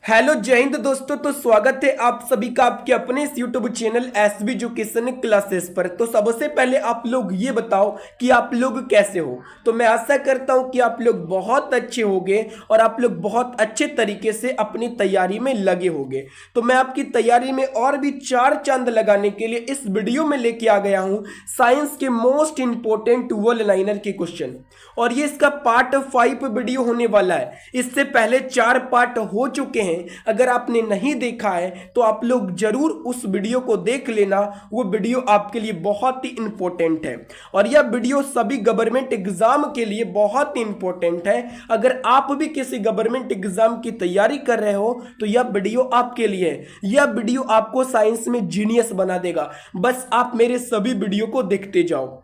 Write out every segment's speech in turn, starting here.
Hello जय हिंद दोस्तों। तो स्वागत है आप सभी का आपके अपने इस YouTube channel SB education classes पर। तो सबसे पहले आप लोग ये बताओ कि आप लोग कैसे हो। तो मैं आशा करता हूं कि आप लोग बहुत अच्छे होंगे और आप लोग बहुत अच्छे तरीके से अपनी तैयारी में लगे होंगे। तो मैं आपकी तैयारी में और भी चार चांद लगाने के लिए इस वीडियो में लेके आ गया हूं साइंस के मोस्ट इंपोर्टेंट वन लाइनर के क्वेश्चन, और ये इसका पार्ट 5 वीडियो होने वाला है। इससे पहले 4 पार्ट हो चुके हैं। अगर आपने नहीं देखा है तो आप लोग जरूर उस वीडियो को देख लेना, वो वीडियो आपके लिए बहुत ही इंपॉर्टेंट है और यह वीडियो सभी गवर्नमेंट एग्जाम के लिए बहुत ही इंपॉर्टेंट है। अगर आप भी किसी गवर्नमेंट एग्जाम की तैयारी कर रहे हो तो यह वीडियो आपके लिए है। यह वीडियो आपको साइंस में जीनियस बना देगा, बस आप मेरे सभी वीडियो को देखते जाओ।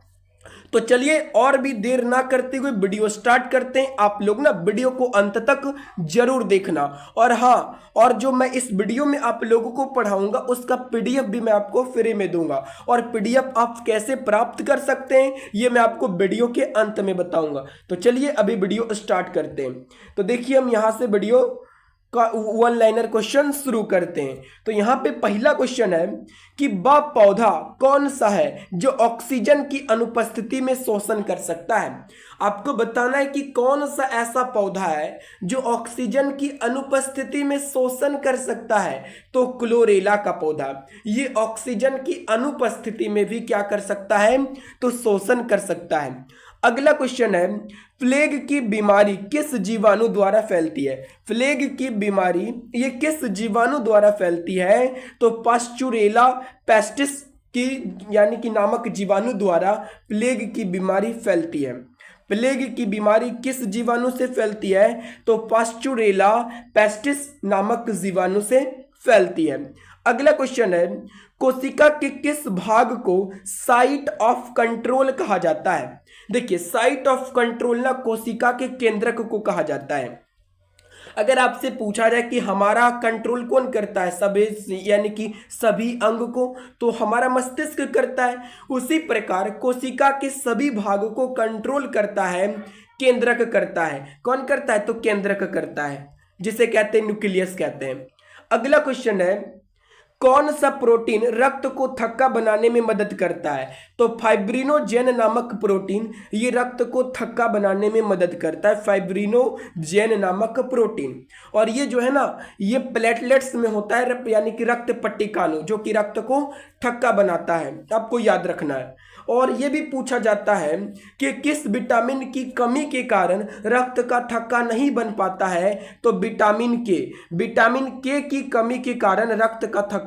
तो चलिए और भी देर ना करते हुए वीडियो स्टार्ट करते हैं। आप लोग ना वीडियो को अंत तक जरूर देखना। और हाँ, और जो मैं इस वीडियो में आप लोगों को पढ़ाऊंगा उसका पीडीएफ भी मैं आपको फ्री में दूंगा, और पीडीएफ आप कैसे प्राप्त कर सकते हैं ये मैं आपको वीडियो के अंत में बताऊंगा। तो चलिए अभी वीडियो स्टार्ट करते हैं। तो देखिए हम यहाँ से वीडियो का वन लाइनर क्वेश्चन शुरू करते हैं। तो यहाँ पे पहला क्वेश्चन है कि वह पौधा कौन सा है जो ऑक्सीजन की अनुपस्थिति में शोषण कर सकता है। आपको बताना है कि कौन सा ऐसा पौधा है जो ऑक्सीजन की अनुपस्थिति में शोषण कर सकता है। तो क्लोरेला का पौधा ये ऑक्सीजन की अनुपस्थिति में भी क्या कर सकता है, तो शोषण कर सकता है। अगला क्वेश्चन है प्लेग की बीमारी किस जीवाणु द्वारा फैलती है। प्लेग की बीमारी ये किस जीवाणु द्वारा फैलती है, तो पास्चुरेला पेस्टिस की यानी कि नामक जीवाणु द्वारा प्लेग की बीमारी फैलती है। प्लेग की बीमारी किस जीवाणु से फैलती है, तो पास्चुरेला पेस्टिस नामक जीवाणु से फैलती है। अगला क्वेश्चन है कोशिका के किस भाग को साइट ऑफ कंट्रोल कहा जाता है। देखिए साइट ऑफ कंट्रोल ना कोशिका के केंद्रक को कहा जाता है। अगर आपसे पूछा जाए कि हमारा कंट्रोल कौन करता है, सभी यानी कि सभी अंग को, तो हमारा मस्तिष्क करता है। उसी प्रकार कोशिका के सभी भागों को कंट्रोल करता है केंद्रक करता है। कौन करता है, तो केंद्रक करता है, जिसे कहते हैं न्यूक्लियस कहते हैं। अगला क्वेश्चन है कौन सा प्रोटीन रक्त को थक्का बनाने में मदद करता है, तो फाइब्रिनोजेन नामक प्रोटीन ये रक्त को थक्का बनाने में मदद करता है, फाइब्रिनोजेन नामक प्रोटीन। और ये जो है ना ये प्लेटलेट्स में होता है, यानी कि रक्त पट्टिकाणु जो कि रक्त को थक्का बनाता है, आपको याद रखना है। और ये भी पूछा जाता है कि किस विटामिन की कमी के कारण रक्त का थक्का नहीं बन पाता है, तो विटामिन के की कमी के कारण रक्त का थक्का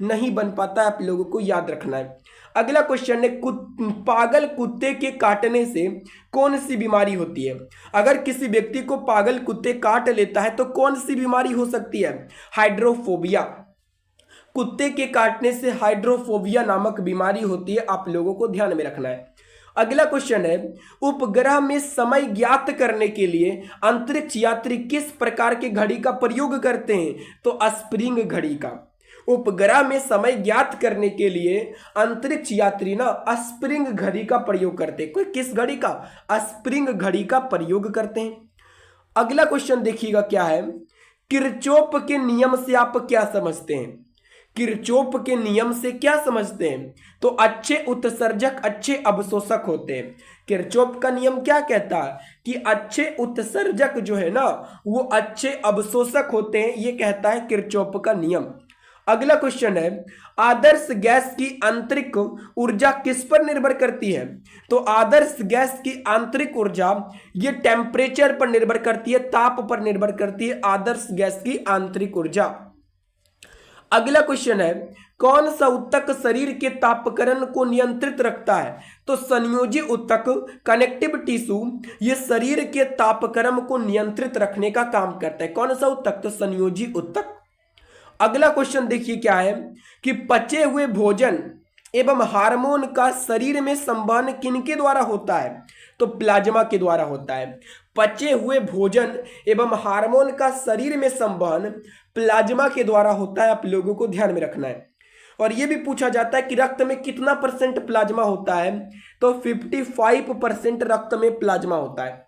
नहीं बन पाता है, आप लोगों को याद रखना है। अगला क्वेश्चन है पागल कुत्ते के काटने से कौन सी बीमारी होती है। अगर किसी व्यक्ति को पागल कुत्ते काट लेता है तो कौन सी बीमारी हो सकती है, हाइड्रोफोबिया। कुत्ते के काटने से हाइड्रोफोबिया नामक बीमारी होती है, आप लोगों को ध्यान में रखना है। अगला क्वेश्चन है उपग्रह में समय ज्ञात करने के लिए अंतरिक्ष यात्री किस प्रकार की घड़ी का प्रयोग करते हैं, तो स्प्रिंग घड़ी का। उपग्रह में समय ज्ञात करने के लिए अंतरिक्ष यात्री ना स्प्रिंग घड़ी का प्रयोग करते हैं। कोई किस घड़ी का, स्प्रिंग घड़ी का प्रयोग करते हैं। अगला क्वेश्चन देखिएगा क्या है, किरचॉफ के नियम से आप क्या समझते हैं। किरचॉफ के नियम से क्या समझते हैं, तो अच्छे उत्सर्जक अच्छे अवशोषक होते हैं। किरचॉफ का नियम क्या कहता है कि अच्छे उत्सर्जक जो है ना वो अच्छे अवशोषक होते हैं, ये कहता है किरचॉफ का नियम। अगला क्वेश्चन है आदर्श गैस की आंतरिक ऊर्जा किस पर निर्भर करती है, तो आदर्श गैस की आंतरिक ऊर्जा ये टेम्परेचर पर निर्भर करती है, ताप पर निर्भर करती है आदर्श गैस की आंतरिक ऊर्जा। अगला क्वेश्चन है कौन सा ऊतक शरीर के तापकरण को नियंत्रित रखता है, तो संयोजी ऊतक कनेक्टिव टिश्यू ये शरीर के तापक्रम को नियंत्रित रखने का काम करता है। कौन सा ऊतक, तो संयोजी ऊतक। अगला क्वेश्चन देखिए क्या है कि पचे हुए भोजन एवं हार्मोन का शरीर में संवहन किनके द्वारा होता है, तो प्लाज्मा के द्वारा होता है। पचे हुए भोजन एवं हार्मोन का शरीर में संवहन प्लाज्मा के द्वारा होता है, आप लोगों को ध्यान में रखना है। और यह भी पूछा जाता है कि रक्त में कितना % प्लाज्मा होता है, तो 55% रक्त में प्लाज्मा होता है।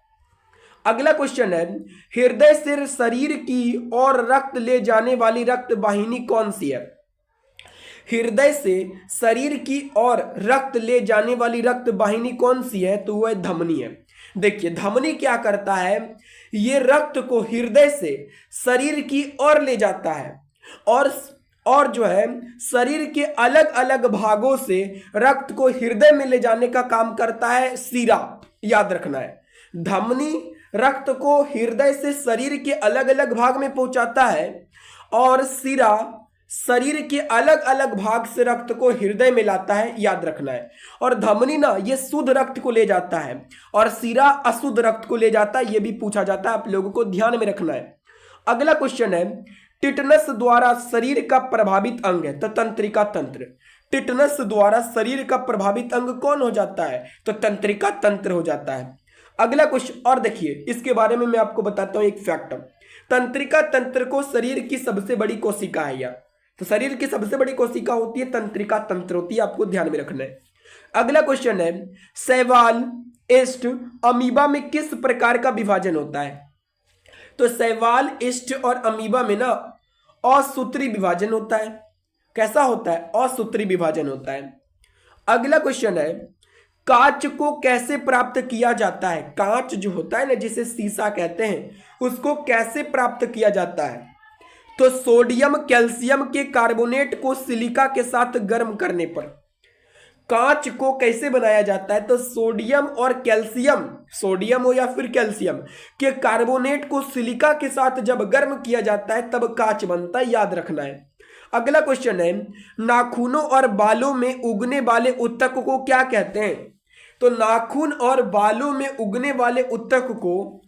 अगला क्वेश्चन है, हृदय से शरीर की ओर रक्त ले जाने वाली रक्त वाहिनी कौन सी है? हृदय से शरीर की ओर रक्त ले जाने वाली रक्त वाहिनी कौन सी है? तो वह धमनी है। देखिए धमनी क्या करता है, ये रक्त को हृदय से शरीर की ओर ले जाता है और जो है शरीर के अलग अलग भागों से रक्त को हृदय में ले जाने का काम करता है सीरा। याद रखना है, धमनी रक्त को हृदय से शरीर के अलग अलग भाग में पहुंचाता है और सीरा शरीर के अलग अलग भाग से रक्त को हृदय में लाता है। याद रखना है। और धमनी ना ये शुद्ध रक्त को ले जाता है और सीरा अशुद्ध रक्त को ले जाता है। ये भी पूछा जाता है, आप लोगों को ध्यान में रखना है। अगला क्वेश्चन है, टिटनस द्वारा शरीर का प्रभावित अंग है तो तंत्रिका तंत्र। टिटनस द्वारा शरीर का प्रभावित अंग कौन हो जाता है? तो तंत्रिका तंत्र हो जाता है। अगला क्वेश्चन और देखिए, इसके बारे में मैं आपको बताता हूं एक फैक्ट। तंत्रिका तंत्र को शरीर की सबसे बड़ी कोशिका है यार, तो शरीर की सबसे बड़ी कोशिका होती है तंत्रिका तंत्र होती है, आपको ध्यान में रखना है। अगला क्वेश्चन है, शैवाल, ईस्ट, अमीबा में किस प्रकार का विभाजन होता है? तो शैवाल, ईस्ट और अमीबा में ना असूत्री विभाजन होता है। कैसा होता है? असूत्री विभाजन होता है। अगला क्वेश्चन है, कांच को कैसे प्राप्त किया जाता है? कांच जो होता है ना, जिसे शीशा कहते हैं, उसको कैसे प्राप्त किया जाता है? तो सोडियम कैल्शियम के कार्बोनेट को सिलिका के साथ गर्म करने पर कांच को कैसे बनाया जाता है? तो सोडियम और कैल्शियम, सोडियम हो या फिर कैल्शियम के कार्बोनेट को सिलिका के साथ जब गर्म किया जाता है तब कांच बनता है। याद रखना है। अगला क्वेश्चन है, नाखूनों और बालों में उगने वाले उत्तक को क्या कहते हैं? तो नाखून और बालों में उगने वाले उत्तक को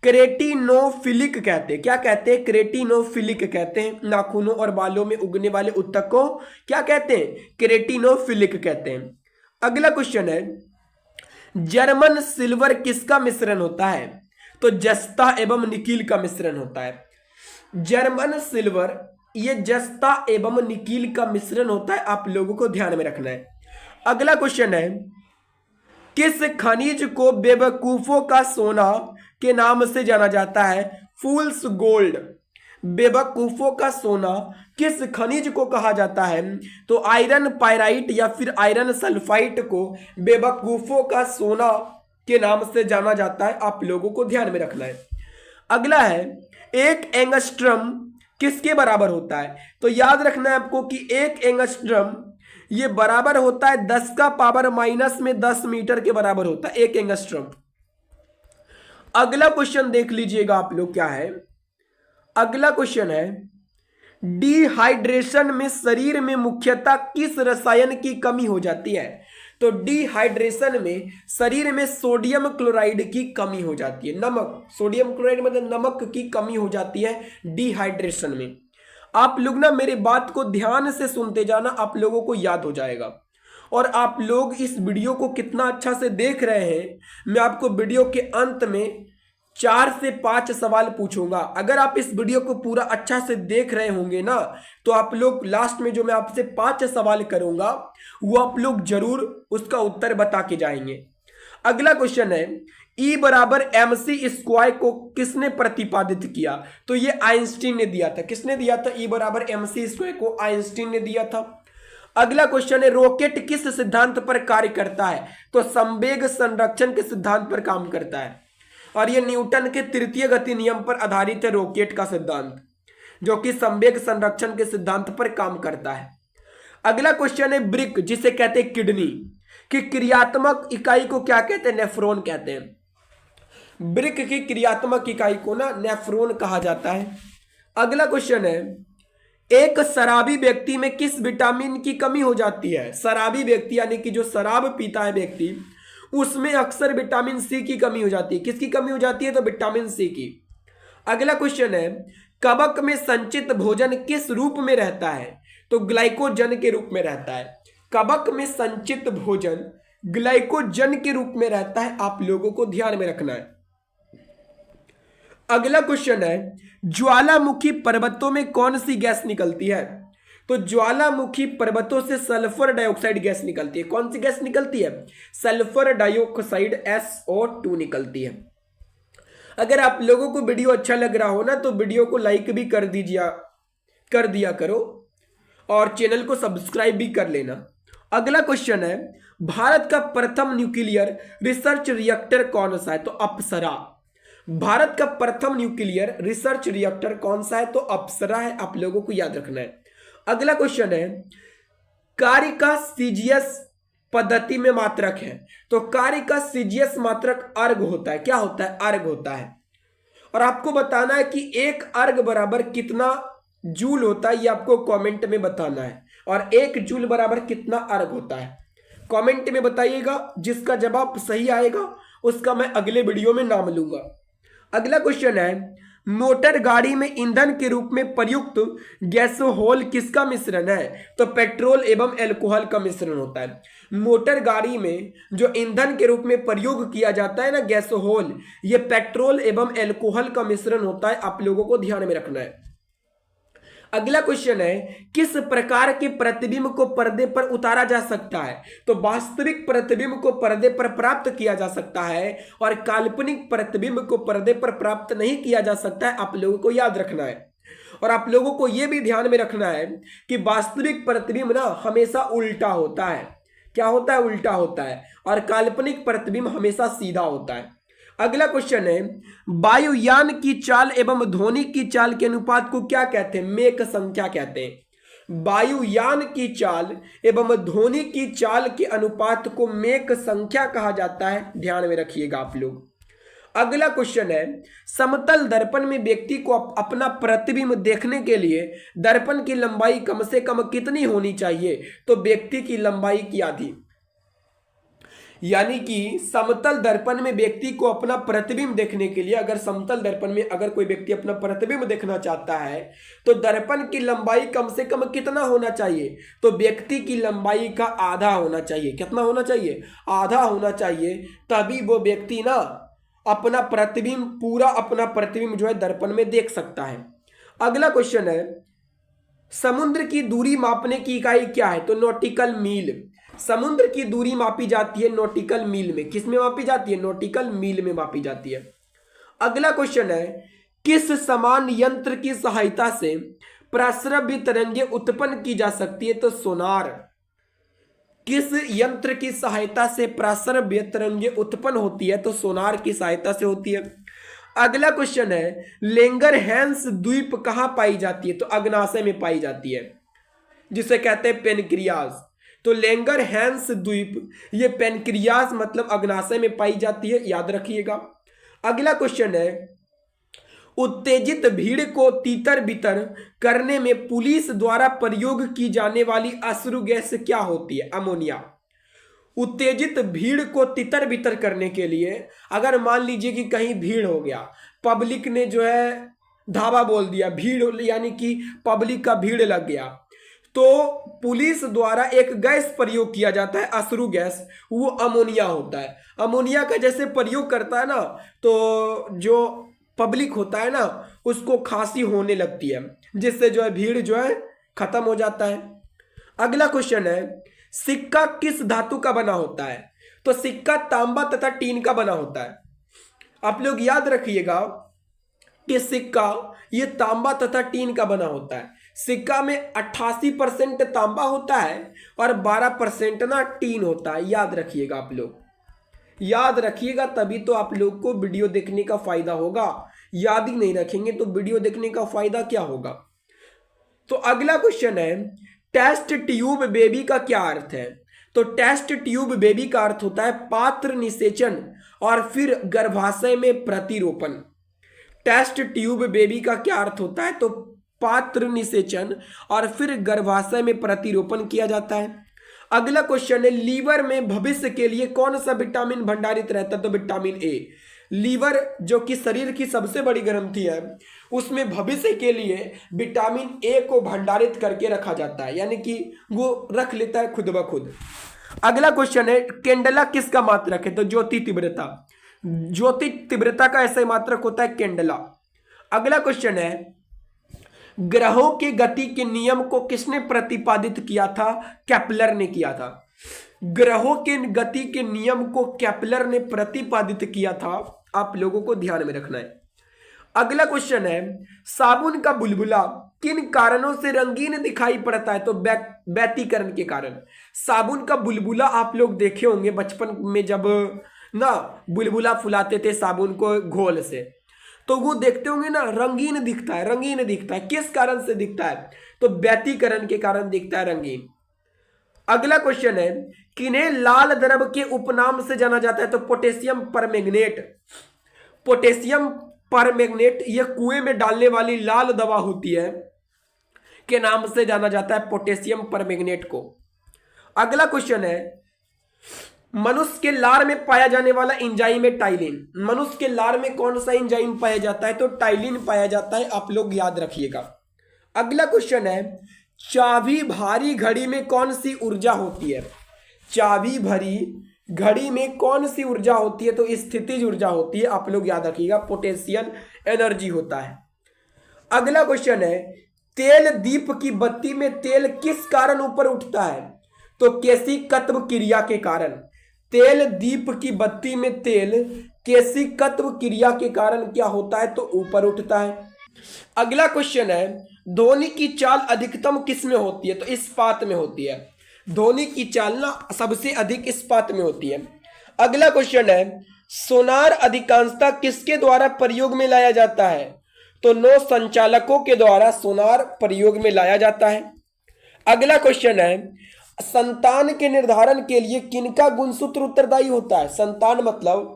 क्रेटिनोफिलिक कहते हैं। क्या कहते हैं? क्रेटिनोफिलिक कहते हैं। नाखूनों और बालों में उगने वाले उत्तक को क्या कहते हैं? क्रेटिनोफिलिक कहते हैं। अगला क्वेश्चन है, जर्मन सिल्वर किसका मिश्रण होता है? तो जस्ता एवं निकील का मिश्रण होता है। जर्मन सिल्वर ये जस्ता एवं निकील का मिश्रण होता है, आप लोगों को ध्यान में रखना है। अगला क्वेश्चन है, किस खनिज को बेवकूफों का सोना के नाम से जाना जाता है? फूल्स गोल्ड। बेवकूफों का सोना किस खनिज को कहा जाता है? तो आयरन पायराइट या फिर आयरन सल्फाइट को बेवकूफों का सोना के नाम से जाना जाता है, आप लोगों को ध्यान में रखना है। अगला है, एक एंगस्ट्रम किसके बराबर होता है? तो याद रखना है आपको कि एक एंगस्ट्रम ये बराबर होता है 10 का पावर माइनस में 10 मीटर के बराबर होता है एक एंगस्ट्रम। अगला क्वेश्चन देख लीजिएगा आप लोग, क्या है? अगला क्वेश्चन है, डिहाइड्रेशन में शरीर में मुख्यतः किस रसायन की कमी हो जाती है? तो डिहाइड्रेशन में शरीर में सोडियम क्लोराइड की कमी हो जाती है। नमक, सोडियम क्लोराइड मतलब नमक की कमी हो जाती है डिहाइड्रेशन में। आप लोग ना मेरे बात को ध्यान से सुनते जाना, आप लोगों को याद हो जाएगा। और आप लोग इस वीडियो को कितना अच्छा से देख रहे हैं, मैं आपको वीडियो के अंत में 4 से 5 सवाल पूछूंगा। अगर आप इस वीडियो को पूरा अच्छा से देख रहे होंगे ना, तो आप लोग लास्ट में जो मैं आपसे 5 सवाल करूंगा वो आप लोग जरूर उसका उत्तर बता के जाएंगे। अगला क्वेश्चन है, E बराबर MC स्क्वायर को किसने प्रतिपादित किया? तो ये आइंस्टीन ने दिया था। किसने दिया था? E बराबर MC स्क्वायर को आइंस्टीन ने दिया था। अगला क्वेश्चन है, रॉकेट किस सिद्धांत पर कार्य करता है? तो संवेग संरक्षण के सिद्धांत पर काम करता है और ये न्यूटन के तृतीय गति नियम पर आधारित है रॉकेट का सिद्धांत, जो कि संवेग संरक्षण के सिद्धांत पर काम करता है। अगला क्वेश्चन है, ब्रिक जिसे कहते हैं किडनी की क्रियात्मक इकाई को क्या कहते हैं? नेफ्रॉन कहते हैं। ब्रिक की क्रियात्मक इकाई को ना नेफ्रॉन कहा जाता है। अगला क्वेश्चन है, एक शराबी व्यक्ति में किस विटामिन की कमी हो जाती है? शराबी व्यक्ति यानी कि जो शराब पीता है व्यक्ति, उसमें अक्सर विटामिन सी की कमी हो जाती है। किसकी कमी हो जाती है? तो विटामिन सी की। अगला क्वेश्चन है, कवक में संचित भोजन किस रूप में रहता है? तो ग्लाइकोजन के रूप में रहता है। कवक में संचित भोजन ग्लाइकोजन के रूप में रहता है, आप लोगों को ध्यान में रखना है। अगला क्वेश्चन है, ज्वालामुखी पर्वतों में कौन सी गैस निकलती है? तो ज्वालामुखी पर्वतों से सल्फर डाइऑक्साइड गैस निकलती है। कौन सी गैस निकलती है? सल्फर डाइऑक्साइड SO2 निकलती है। अगर आप लोगों को वीडियो अच्छा लग रहा हो ना तो वीडियो को लाइक भी कर दिया करो और चैनल को सब्सक्राइब भी कर लेना। अगला क्वेश्चन है, भारत का प्रथम न्यूक्लियर रिसर्च रिएक्टर कौन सा है? तो अप्सरा। भारत का प्रथम न्यूक्लियर रिसर्च रिएक्टर कौन सा है? तो अप्सरा है, आप लोगों को याद रखना है। अगला क्वेश्चन है, कार्य का सीजीएस पद्धति में मात्रक है? तो कार्य का सीजीएस मात्रक अर्ग होता है। क्या होता है? अर्ग होता है। और आपको बताना है कि एक अर्ग बराबर कितना जूल होता है, ये आपको कमेंट में बताना है। और एक जूल बराबर कितना अर्ग होता है कमेंट में बताइएगा। जिसका जवाब सही आएगा उसका मैं अगले वीडियो में नाम लूंगा। अगला क्वेश्चन है, मोटर गाड़ी में ईंधन के रूप में प्रयुक्त गैसोहोल किसका मिश्रण है? तो पेट्रोल एवं अल्कोहल का मिश्रण होता है। मोटर गाड़ी में जो ईंधन के रूप में प्रयोग किया जाता है ना गैसोहोल, ये पेट्रोल एवं अल्कोहल का मिश्रण होता है, आप लोगों को ध्यान में रखना है। अगला क्वेश्चन है, किस प्रकार के प्रतिबिंब को पर्दे पर उतारा जा सकता है? तो वास्तविक प्रतिबिंब को पर्दे पर प्राप्त किया जा सकता है और काल्पनिक प्रतिबिंब को पर्दे पर प्राप्त नहीं किया जा सकता है, आप लोगों को याद रखना है। और आप लोगों को यह भी ध्यान में रखना है कि वास्तविक प्रतिबिंब ना हमेशा उल्टा होता है। क्या होता है? उल्टा होता है। और काल्पनिक प्रतिबिंब हमेशा सीधा होता है। अगला क्वेश्चन है, वायुयान की चाल एवं ध्वनि की चाल के अनुपात को क्या कहते हैं? मेक संख्या कहते हैं। वायुयान की चाल एवं ध्वनि की चाल के अनुपात को मेक संख्या कहा जाता है, ध्यान में रखिएगा आप लोग। अगला क्वेश्चन है, समतल दर्पण में व्यक्ति को अपना प्रतिबिंब देखने के लिए दर्पण की लंबाई कम से कम कितनी होनी चाहिए? तो व्यक्ति की लंबाई की आधी। यानी कि समतल दर्पण में व्यक्ति को अपना प्रतिबिंब देखने के लिए, अगर समतल दर्पण में अगर कोई व्यक्ति अपना प्रतिबिंब देखना चाहता है तो दर्पण की लंबाई कम से कम कितना होना चाहिए? तो व्यक्ति की लंबाई का आधा होना चाहिए। कितना होना चाहिए? आधा होना चाहिए, तभी वो व्यक्ति ना अपना प्रतिबिंब, पूरा अपना प्रतिबिंब जो है दर्पण में देख सकता है। अगला क्वेश्चन है, समुद्र की दूरी मापने की इकाई क्या है? तो नॉटिकल मील। समुद्र की दूरी मापी जाती है नॉटिकल मील में। किस में मापी जाती है? नॉटिकल मील में मापी जाती है। अगला क्वेश्चन है, किस समान यंत्र की सहायता से प्रस्रव्य तरंगे उत्पन्न की जा सकती है? तो सोनार। किस यंत्र की सहायता से प्रस्रव्य तरंगे उत्पन्न होती है? तो सोनार की सहायता से होती है। अगला क्वेश्चन है, लेंगरहैंस द्वीप कहां पाई जाती है? तो अग्नाशय में पाई जाती है, जिसे कहते हैं पेनक्रियाज। तो लेंगरहैंस द्वीप, ये पेनक्रियाज मतलब अग्नाशय में पाई जाती है, याद रखिएगा। अगला क्वेश्चन है, उत्तेजित भीड़ को तीतर बितर करने में पुलिस द्वारा प्रयोग की जाने वाली अश्रु गैस क्या होती है? अमोनिया। उत्तेजित भीड़ को तितर बितर करने के लिए, अगर मान लीजिए कि कहीं भीड़ हो गया, पब्लिक ने जो है धावा बोल दिया, भीड़ यानी कि पब्लिक का भीड़ लग गया, तो पुलिस द्वारा एक गैस प्रयोग किया जाता है, अश्रु गैस, वो अमोनिया होता है। अमोनिया का जैसे प्रयोग करता है ना, तो जो पब्लिक होता है ना उसको खांसी होने लगती है, जिससे जो है भीड़ जो है खत्म हो जाता है। अगला क्वेश्चन है, सिक्का किस धातु का बना होता है? तो सिक्का तांबा तथा टीन का बना होता है। आप लोग याद रखिएगा कि सिक्का ये तांबा तथा टीन का बना होता है। सिक्का में 88% तांबा होता है और 12% ना टीन होता है, याद रखिएगा आप लोग, याद रखिएगा, तभी तो आप लोग को वीडियो देखने का फायदा होगा। याद ही नहीं रखेंगे तो वीडियो देखने का फायदा क्या होगा? तो अगला क्वेश्चन है, टेस्ट ट्यूब बेबी का क्या अर्थ है? तो टेस्ट ट्यूब बेबी का अर्थ होता है पात्र निषेचन और फिर गर्भाशय में प्रतिरोपण। टेस्ट ट्यूब बेबी का क्या अर्थ होता है? तो पात्र निषेचन और फिर गर्भाशय में प्रतिरोपण किया जाता है। अगला क्वेश्चन है, लीवर में भविष्य के लिए कौन सा विटामिन भंडारित रहता है? तो विटामिन ए। लीवर जो कि शरीर की सबसे बड़ी ग्रंथि है, उसमें भविष्य के लिए विटामिन ए को भंडारित करके रखा जाता है, यानी कि वो रख लेता है खुद ब खुद। अगला क्वेश्चन है, कैंडला किसका मात्रक है? तो ज्योति तीव्रता। ज्योति तीव्रता का ऐसा मात्रक होता है कैंडला। अगला क्वेश्चन है, ग्रहों की गति के नियम को किसने प्रतिपादित किया था? केपलर ने किया था। ग्रहों के गति के नियम को केपलर ने प्रतिपादित किया था, आप लोगों को ध्यान में रखना है। अगला क्वेश्चन है, साबुन का बुलबुला किन कारणों से रंगीन दिखाई पड़ता है? तो व्यतिकरण के कारण। साबुन का बुलबुला आप लोग देखे होंगे बचपन में, जब ना बुलबुला फुलाते थे साबुन को घोल से, तो वो देखते होंगे ना रंगीन दिखता है, रंगीन दिखता है। किस कारण से दिखता है? तो व्यतिकरण के कारण दिखता है रंगीन। अगला क्वेश्चन है, किन्हें लाल द्रव के उपनाम से जाना जाता है? तो पोटेशियम परमैंगनेट। पोटेशियम परमैंगनेट यह कुएं में डालने वाली लाल दवा होती है के नाम से जाना जाता है, पोटेशियम परमैंगनेट को। अगला क्वेश्चन है, मनुष्य के लार में पाया जाने वाला एंजाइम है टाइलिन। मनुष्य के लार में कौन सा एंजाइम पाया जाता है? तो टाइलिन पाया जाता है, आप लोग याद रखिएगा। अगला क्वेश्चन है, चाबी भारी घड़ी में कौन सी ऊर्जा होती है? चाबी भरी घड़ी में कौन सी ऊर्जा होती है? तो स्थितिज ऊर्जा होती है, आप लोग याद रखिएगा, पोटेंशियल एनर्जी होता है। अगला क्वेश्चन है, तेल दीप की बत्ती में तेल किस कारण ऊपर उठता है? तो केशिकत्व क्रिया के कारण। तेल दीप की बत्ती में तेल केशिकत्व क्रिया के कारण क्या होता है? तो ऊपर उठता है। अगला क्वेश्चन है, ध्वनि की चाल अधिकतम किस में होती है? तो इस्पात में होती है। ध्वनि की चाल ना सबसे अधिक इस्पात में होती है। अगला क्वेश्चन है, सोनार अधिकांशतः किसके द्वारा प्रयोग में लाया जाता है? तो नौ संचालकों के द्वारा सोनार प्रयोग में लाया जाता है। अगला क्वेश्चन है, संतान के निर्धारण के लिए किनका गुणसूत्र उत्तरदायी होता है? संतान मतलब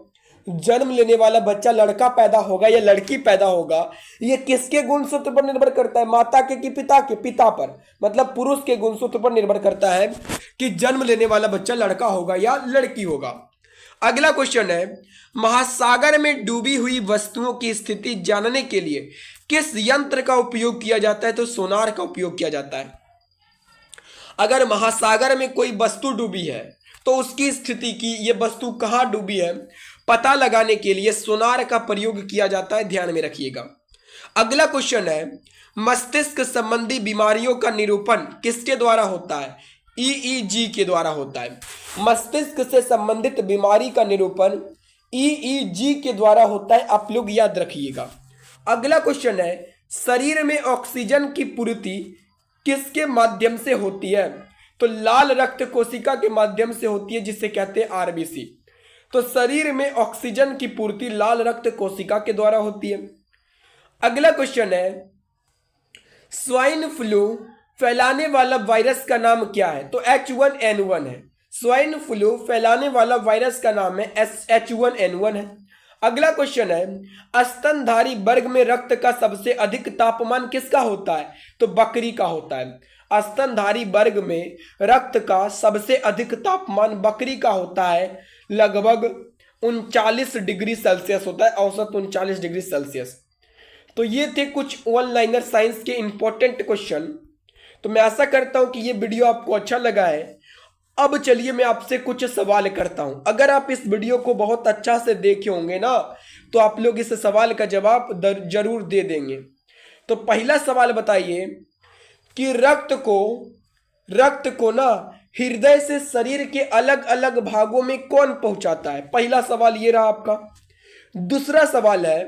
जन्म लेने वाला बच्चा लड़का पैदा होगा या लड़की पैदा होगा, ये किसके गुणसूत्र पर निर्भर करता है? माता के कि पिता के? पिता पर, मतलब पुरुष के गुणसूत्र पर निर्भर करता है कि जन्म लेने वाला बच्चा लड़का होगा या लड़की होगा। अगला क्वेश्चन है, महासागर में डूबी हुई वस्तुओं की स्थिति जानने के लिए किस यंत्र का उपयोग किया जाता है? तो सोनार का उपयोग किया जाता है। अगर महासागर में कोई वस्तु डूबी है तो उसकी स्थिति की, ये वस्तु कहां डूबी है, पता लगाने के लिए सोनार का प्रयोग किया जाता है, ध्यान में रखिएगा। अगला क्वेश्चन है, मस्तिष्क संबंधी बीमारियों का निरूपण किसके द्वारा होता है? ईईजी के द्वारा होता है। मस्तिष्क से संबंधित बीमारी का निरूपण ईईजी के द्वारा होता है, आप लोग याद रखिएगा। अगला क्वेश्चन है, शरीर में ऑक्सीजन की पूर्ति किसके माध्यम से होती है? तो लाल रक्त कोशिका के माध्यम से होती है, जिसे कहते हैं आरबीसी। तो शरीर में ऑक्सीजन की पूर्ति लाल रक्त कोशिका के द्वारा होती है। अगला क्वेश्चन है, स्वाइन फ्लू फैलाने वाला वायरस का नाम क्या है? तो H1N1 है। स्वाइन फ्लू फैलाने वाला वायरस का नाम है H1N1 है। अगला क्वेश्चन है, स्तनधारी वर्ग में रक्त का सबसे अधिक तापमान किसका होता है? तो बकरी का होता है। स्तनधारी वर्ग में रक्त का सबसे अधिक तापमान बकरी का होता है, लगभग 39 डिग्री सेल्सियस होता है, औसत 39 डिग्री सेल्सियस। तो ये थे कुछ वन लाइनर साइंस के इंपॉर्टेंट क्वेश्चन। तो मैं आशा करता हूं कि ये वीडियो आपको अच्छा लगा है। अब चलिए मैं आपसे कुछ सवाल करता हूं। अगर आप इस वीडियो को बहुत अच्छा से देखे होंगे ना, तो आप लोग इस सवाल का जवाब जरूर दे देंगे। तो पहला सवाल बताइए कि रक्त को ना हृदय से शरीर के अलग अलग भागों में कौन पहुंचाता है? पहला सवाल ये रहा आपका। दूसरा सवाल है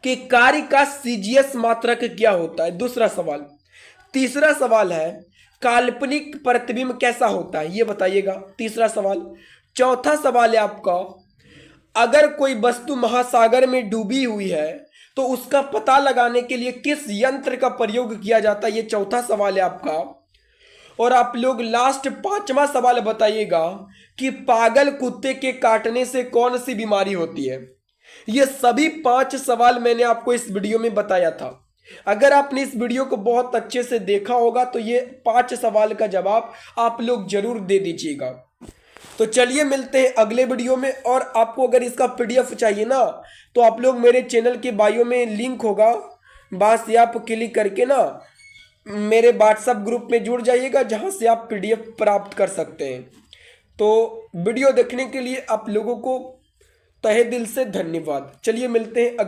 कि कार्य का सीजीएस मात्रक क्या होता है? दूसरा सवाल। तीसरा सवाल है, काल्पनिक प्रतिबिंब कैसा होता है? ये बताइएगा, तीसरा सवाल। चौथा सवाल है आपका, अगर कोई वस्तु महासागर में डूबी हुई है तो उसका पता लगाने के लिए किस यंत्र का प्रयोग किया जाता है? ये चौथा सवाल है आपका। और आप लोग लास्ट पांचवा सवाल बताइएगा कि पागल कुत्ते के काटने से कौन सी बीमारी होती है? ये सभी 5 सवाल मैंने आपको इस वीडियो में बताया था। अगर आपने इस वीडियो को बहुत अच्छे से देखा होगा तो ये 5 सवाल का जवाब आप लोग जरूर दे दीजिएगा। तो चलिए मिलते हैं अगले वीडियो में। और आपको अगर इसका पीडीएफ चाहिए ना, तो आप लोग मेरे चैनल के बायो में लिंक होगा, बस ये आप क्लिक करके ना मेरे व्हाट्सएप ग्रुप में जुड़ जाइएगा, जहां से आप पीडीएफ प्राप्त कर सकते हैं। तो वीडियो देखने के लिए आप लोगों को तहे दिल से धन्यवाद। चलिए मिलते हैं अगले